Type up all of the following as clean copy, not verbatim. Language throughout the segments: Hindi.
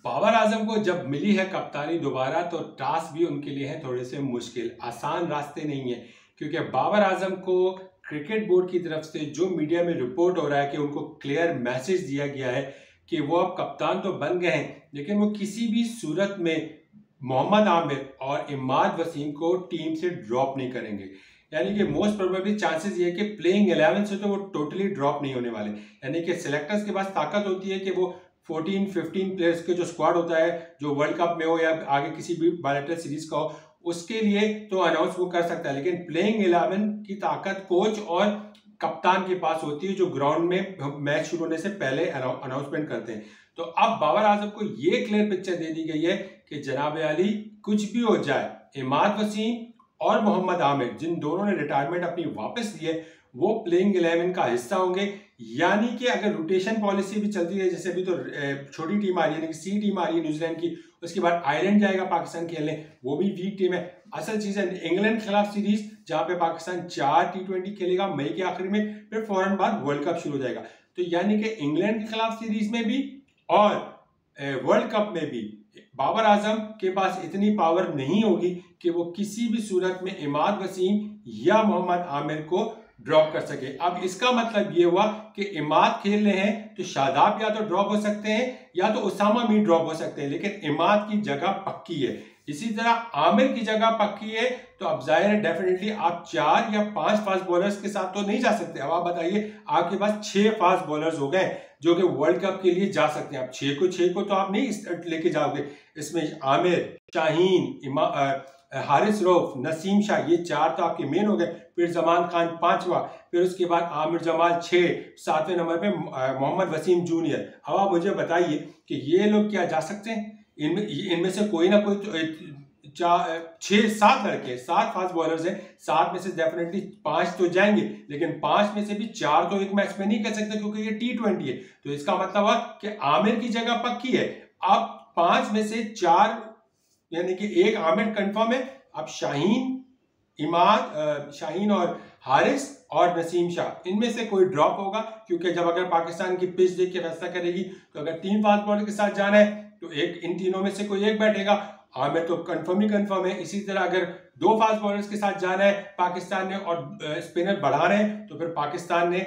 बाबर आजम को जब मिली है कप्तानी दोबारा तो टास्क भी उनके लिए है थोड़े से मुश्किल, आसान रास्ते नहीं है। क्योंकि बाबर आजम को क्रिकेट बोर्ड की तरफ से जो मीडिया में रिपोर्ट हो रहा है कि उनको क्लियर मैसेज दिया गया है कि वो अब कप्तान तो बन गए हैं, लेकिन वो किसी भी सूरत में मोहम्मद आमिर और इमाद वसीम को टीम से ड्रॉप नहीं करेंगे। यानी कि मोस्ट प्रोबेबली चांसेस ये कि प्लेइंग 11 से तो वो टोटली ड्रॉप नहीं होने वाले। यानी कि सिलेक्टर्स के पास ताकत होती है कि वो 14-15 प्लेयर्स के जो स्क्वाड होता है, जो वर्ल्ड कप में हो या आगे किसी भी बायलैटरल सीरीज का हो, उसके लिए तो अनाउंस वो कर सकता है, लेकिन प्लेइंग 11 की ताकत कोच और कप्तान के पास होती है, जो ग्राउंड में मैच शुरू होने से पहले अनाउंसमेंट करते हैं। तो अब बाबर आजम को ये क्लियर पिक्चर दे दी गई है कि जनाब अली कुछ भी हो जाए, इमाद वसीम और मोहम्मद आमिर, जिन दोनों ने रिटायरमेंट अपनी वापस ली है, वो प्लेइंग 11 का हिस्सा होंगे। यानी कि अगर रोटेशन पॉलिसी भी चलती है, जैसे अभी तो छोटी टीम आ रही है, सी टीम आ रही है न्यूजीलैंड की, उसके बाद आयरलैंड जाएगा पाकिस्तान खेलने, वो भी वीक टीम है। असल चीज है इंग्लैंड के खिलाफ सीरीज, जहां पे पाकिस्तान 4 T20 खेलेगा मई के आखिर में, फिर फौरन बाद वर्ल्ड कप शुरू हो जाएगा। तो यानी कि इंग्लैंड के खिलाफ सीरीज में भी और वर्ल्ड कप में भी बाबर आजम के पास इतनी पावर नहीं होगी कि वो किसी भी सूरत में इमाद वसीम या मोहम्मद आमिर को ड्रॉप कर सके। अब इसका मतलब ये हुआ कि इमाद खेल रहे हैं तो शादाब या तो ड्रॉप हो सकते हैं या तो उसामा मीर ड्रॉप हो सकते हैं, लेकिन इमाद की जगह पक्की है। इसी तरह आमिर की जगह पक्की है, तो अब जाहिर है डेफिनेटली आप 4 या 5 फास्ट बॉलर्स के साथ तो नहीं जा सकते। अब आप बताइए, आपके पास 6 फास्ट बॉलर्स हो गए जो कि वर्ल्ड कप के लिए जा सकते हैं। अब 6 को तो आप नहीं लेके जाओगे। इसमें आमिर, शाहीन, हारिस रऊफ, नसीम शाह, ये 4 तो आपके मेन हो गए। फिर जमान खान 5वां, फिर उसके बाद आमिर जमाल 6, 7वें नंबर पे मोहम्मद वसीम जूनियर। अब आप मुझे बताइए कि ये लोग क्या जा सकते हैं? इनमें से कोई ना कोई 6-7 लड़के, 7 फास्ट बॉलर्स हैं, 7 में से डेफिनेटली 5 तो जाएंगे, लेकिन 5 में से भी 4 तो एक मैच में नहीं कर सकते क्योंकि ये T20 है। तो इसका मतलब हुआ कि आमिर की जगह पक्की है। अब 5 में से 4 यानी कि एक आमिर कंफर्म है। अब शाहीन और हारिस और नसीम शाह, इनमें से कोई ड्रॉप होगा, क्योंकि जब अगर पाकिस्तान की पिच देख के फैसला करेगी तो अगर 3 फास्ट बॉलर के साथ जाना है तो इन तीनों में से कोई एक बैठेगा। आमिर तो कंफर्म ही कंफर्म है। इसी तरह अगर 2 फास्ट बॉलर्स के साथ जाना है पाकिस्तान ने और स्पिनर बढ़ा रहे हैं, तो फिर पाकिस्तान ने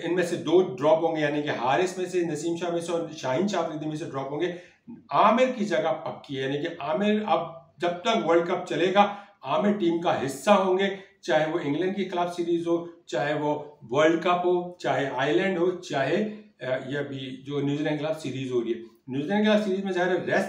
इनमें से 2 ड्रॉप होंगे, यानी कि हारिस में से, नसीम शाह में से और शाहीन शाह में से ड्रॉप होंगे। आमिर की जगह पक्की है, यानी कि आमिर अब जब तक वर्ल्ड कप चलेगा आमिर टीम का हिस्सा होंगे, चाहे वो इंग्लैंड के खिलाफ सीरीज हो, चाहे वो वर्ल्ड कप हो, चाहे आयरलैंड हो, चाहे ये अभी जो न्यूजीलैंड के खिलाफ सीरीज हो रही है। न्यूजीलैंड के खिलाफ सीरीज में ज़ाहिर रेस्ट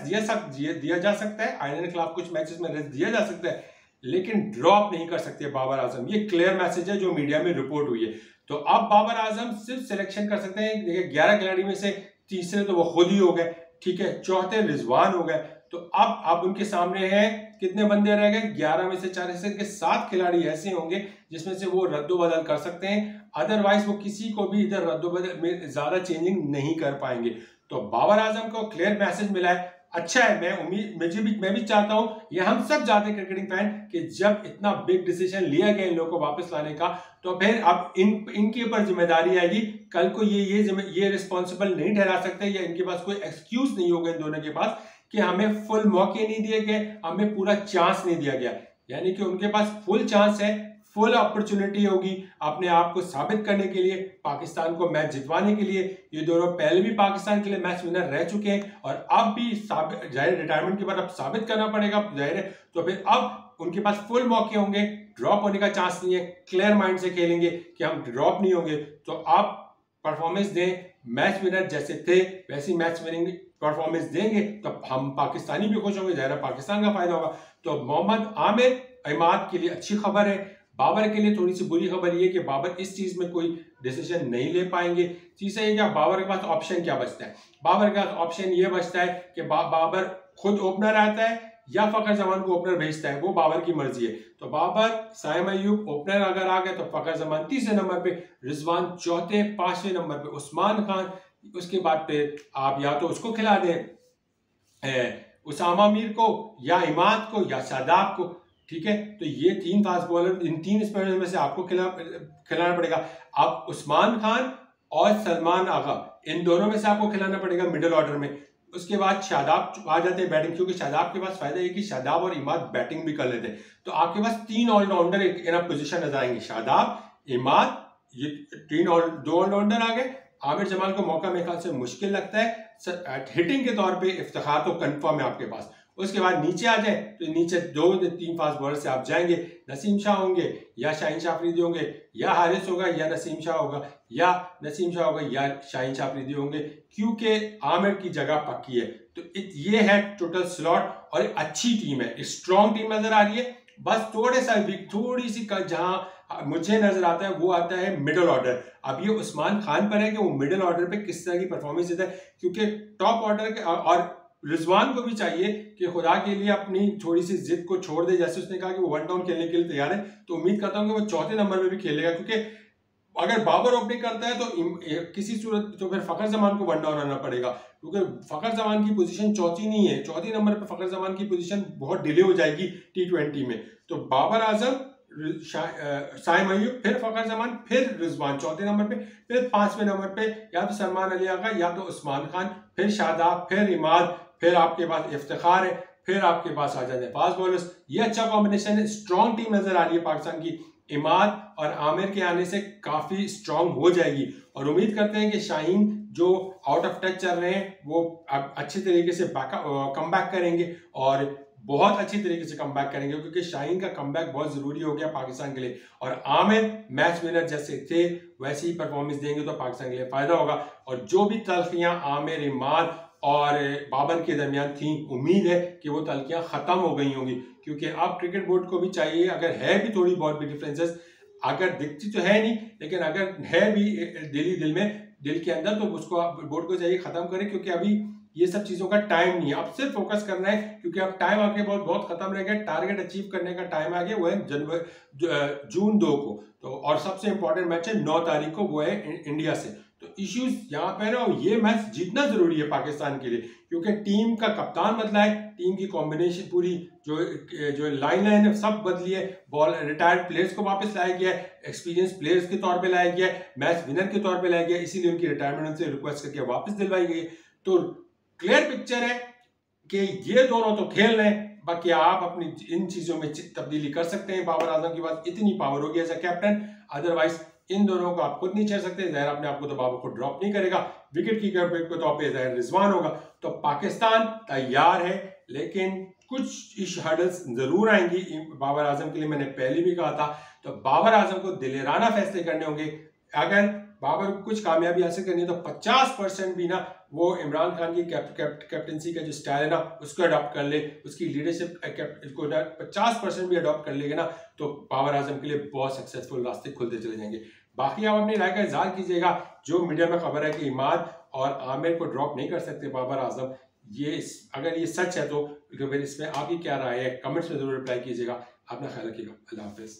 दिया जा सकता है, आयरलैंड के खिलाफ कुछ मैचेस में रेस्ट दिया जा सकता है, लेकिन ड्रॉप नहीं कर सकते बाबर आजम। ये क्लियर मैसेज है जो मीडिया में रिपोर्ट हुई है। तो अब बाबर आजम सिर्फ सिलेक्शन कर सकते हैं। देखिए 11 खिलाड़ी में से तीसरे तो वो खुद ही हो गए, ठीक है, चौथे रिजवान हो गए। तो अब उनके सामने है कितने बंदे रह गए? 11 में से 4 के 7 खिलाड़ी ऐसे होंगे जिसमें से वो रद्दोबदल कर सकते हैं। अदरवाइज वो किसी को भी इधर रद्दोबदल में ज्यादा चेंजिंग नहीं कर पाएंगे। तो बाबर आजम को क्लियर मैसेज मिला है, अच्छा है। मैं भी चाहता हूं, ये हम सब चाहते हैं क्रिकेटिंग फैन, कि जब इतना बिग डिसीजन लिया गया इन लोगों को वापस लाने का, तो फिर अब इनके ऊपर जिम्मेदारी आएगी। कल को ये रिस्पॉन्सिबल नहीं ठहरा सकते, या इनके पास कोई एक्सक्यूज नहीं होगा इन दोनों के पास कि हमें फुल मौके नहीं दिए गए, हमें पूरा चांस नहीं दिया गया। यानी कि उनके पास फुल चांस है, फुल अपॉर्चुनिटी होगी अपने आप को साबित करने के लिए, पाकिस्तान को मैच जितवाने के लिए। ये दोनों पहले भी पाकिस्तान के लिए मैच विनर रह चुके हैं और अब भी जाहिर रिटायरमेंट के बाद अब साबित करना पड़ेगा जाहिर है। तो फिर अब उनके पास फुल मौके होंगे, ड्रॉप होने का चांस नहीं है। क्लियर माइंड से खेलेंगे कि हम ड्रॉप नहीं होंगे। तो आप परफॉर्मेंस दें, मैच विनर जैसे थे वैसी मैच विनिंग परफॉर्मेंस देंगे तो हम पाकिस्तानी भी खुश होंगे, जाहिर है पाकिस्तान का फायदा होगा। तो मोहम्मद आमिर, इमाद के लिए अच्छी खबर है। बाबर के लिए थोड़ी सी बुरी खबर ये कि बाबर इस चीज में कोई डिसीजन नहीं ले पाएंगे। चीज है क्या, बाबर के पास ऑप्शन क्या बचता है? बाबर के पास ऑप्शन ये बचता है कि बाबर खुद ओपनर आता है या फखर जमान को ओपनर भेजता है, वो बाबर की मर्जी है। तो बाबर, साइम अयूब ओपनर अगर आ गए तो फखर जमान तीसरे नंबर पे, रिजवान चौथे, 5वें नंबर पे उस्मान खान, उसके बाद पे आप या तो उसको खिला दें उसामा मीर को, या इमाद को, या शादाब को, ठीक है। तो ये 3 फास्ट बॉलर, इन 3 स्पिनर्स में से आपको खिलाना पड़ेगा। अब उस्मान खान और सलमान आगा, इन दोनों में से आपको खिलाना पड़ेगा मिडिल ऑर्डर में। उसके बाद शादाब आ जाते हैं बैटिंग, क्योंकि शादाब के पास फायदा है कि शादाब और इमाद बैटिंग भी कर लेते हैं। तो आपके पास 3 ऑलराउंडर इन अ पोजीशन नजर आएंगे, शादाब, इमाद, ये 2 ऑलराउंडर आ गए। आमिर जमाल को मौका मेरे ख्याल से मुश्किल लगता है, हिटिंग के तौर पे इफ्तिखार तो कंफर्म है आपके पास। उसके बाद नीचे आ जाए तो नीचे 2-3 फास्ट बॉलर से आप जाएंगे, नसीम शाह होंगे या शाहीन शाह अफरीदी होंगे, या हारिस होगा या नसीम शाह होगा, या नसीम शाह होगा या शाहीन शाह अफरीदी होंगे, क्योंकि आमिर की जगह पक्की है। तो ये है टोटल स्लॉट और एक अच्छी टीम है, स्ट्रॉन्ग टीम नजर आ रही है। बस थोड़ी सी जहां मुझे नजर आता है वो आता है मिडिल ऑर्डर। अब ये उस्मान खान पर है कि वो मिडिल ऑर्डर पे किस तरह की परफॉर्मेंस देता है, क्योंकि टॉप ऑर्डर के और रिजवान को भी चाहिए कि खुदा के लिए अपनी थोड़ी सी जिद को छोड़ दे। जैसे उसने कहा कि वो 1 डाउन खेलने के लिए तैयार है, तो उम्मीद करता हूं कि वो चौथे नंबर पे भी खेलेगा, क्योंकि अगर बाबर ओपनिंग करता है तो किसी सूरत तो फिर फखर जमान को 1 डाउन आना पड़ेगा, क्योंकि फखर जमान की पोजीशन चौथी नहीं है, चौथी नंबर पे फखर जमान की पोजीशन बहुत डिले हो जाएगी T20 में। तो बाबर आजम, साइम अयूब, फिर फखर जमान, फिर रिजवान चौथे नंबर पे, फिर 5वें नंबर पे या तो सलमान अली आगा या तो उस्मान खान, फिर शादाब, फिर इमाद, फिर आपके पास इफ्तिखार है, फिर आपके पास आ जाते हैं फास्ट बॉलर्स। ये अच्छा कॉम्बिनेशन है, स्ट्रॉन्ग टीम नजर आ रही है पाकिस्तान की। इमाद और आमिर के आने से काफी स्ट्रॉन्ग हो जाएगी और उम्मीद करते हैं कि शाहीन जो आउट ऑफ टच चल रहे हैं वो अब अच्छे तरीके से कम बैक करेंगे और बहुत अच्छी तरीके से कम बैक करेंगे, क्योंकि शाहीन का कम बैक बहुत जरूरी हो गया पाकिस्तान के लिए। और आमिर मैच विनर जैसे थे वैसी ही परफॉर्मेंस देंगे तो पाकिस्तान के लिए फायदा होगा। और जो भी तलखियां आमिर, इमाद और बाबर के दरमियान थी, उम्मीद है कि वो तलखियां खत्म हो गई होंगी, क्योंकि अब क्रिकेट बोर्ड को भी चाहिए, अगर है भी थोड़ी बहुत भी डिफरेंसेस, अगर दिखती तो है नहीं लेकिन अगर है भी दिल के अंदर, तो उसको बोर्ड को चाहिए खत्म करे, क्योंकि अभी ये सब चीजों का टाइम नहीं है। अब सिर्फ फोकस करना है, क्योंकि अब टाइम आके बहुत खत्म रह गया, टारगेट अचीव करने का टाइम आ गया, वो है जून 2 को। तो और सबसे इंपॉर्टेंट मैच है 9 तारीख को, वो है इंडिया से। तो इश्यूज यहाँ पे ना, ये मैच जीतना जरूरी है पाकिस्तान के लिए, क्योंकि टीम का कप्तान बदला है, टीम की कॉम्बिनेशन पूरी जो लाइन है सब बदली है, बॉल रिटायर्ड प्लेयर्स को वापस लाया गया है, एक्सपीरियंस प्लेयर्स के तौर पे लाया गया है, मैच विनर के तौर पे लाया गया है, इसीलिए उनकी रिटायरमेंट उनसे रिक्वेस्ट करके वापस दिलवाई गई। तो क्लियर पिक्चर है कि ये दोनों तो खेल रहे हैं, बाकी आप अपनी इन चीजों में तब्दीली कर सकते हैं। बाबर आजम के पास इतनी पावर होगी एज ए कैप्टन, अदरवाइज इन दोनों को आप खुद नहीं चल सकते। जहर अपने आपको तो बाबर को ड्रॉप नहीं करेगा, विकेट कीपर के तौर पे जहर रिजवान होगा। तो पाकिस्तान तैयार है, लेकिन कुछ इश हर्डल्स जरूर आएंगी बाबर आजम के लिए, मैंने पहले भी कहा था। तो बाबर आजम को दिलेराना फैसले करने होंगे। अगर बाबर को कुछ कामयाबी हासिल करनी है तो 50% भी ना वो इमरान खान की कैप्टनसी का जो स्टाइल है ना उसको अडॉप्ट कर ले, उसकी लीडरशिप को 50% भी अडॉप्ट कर लेगा ना, तो बाबर आजम के लिए बहुत सक्सेसफुल रास्ते खुलते चले जाएंगे। बाकी आप अपनी राय का इजहार कीजिएगा। जो मीडिया में खबर है कि इमाद और आमिर को ड्रॉप नहीं कर सकते बाबर आजम, अगर ये सच है तो फिर इसमें आपकी क्या राय है, कमेंट्स में जरूर रिप्लाई कीजिएगा। अपना ख्याल रखिएगा। अल्लाह हाफिज।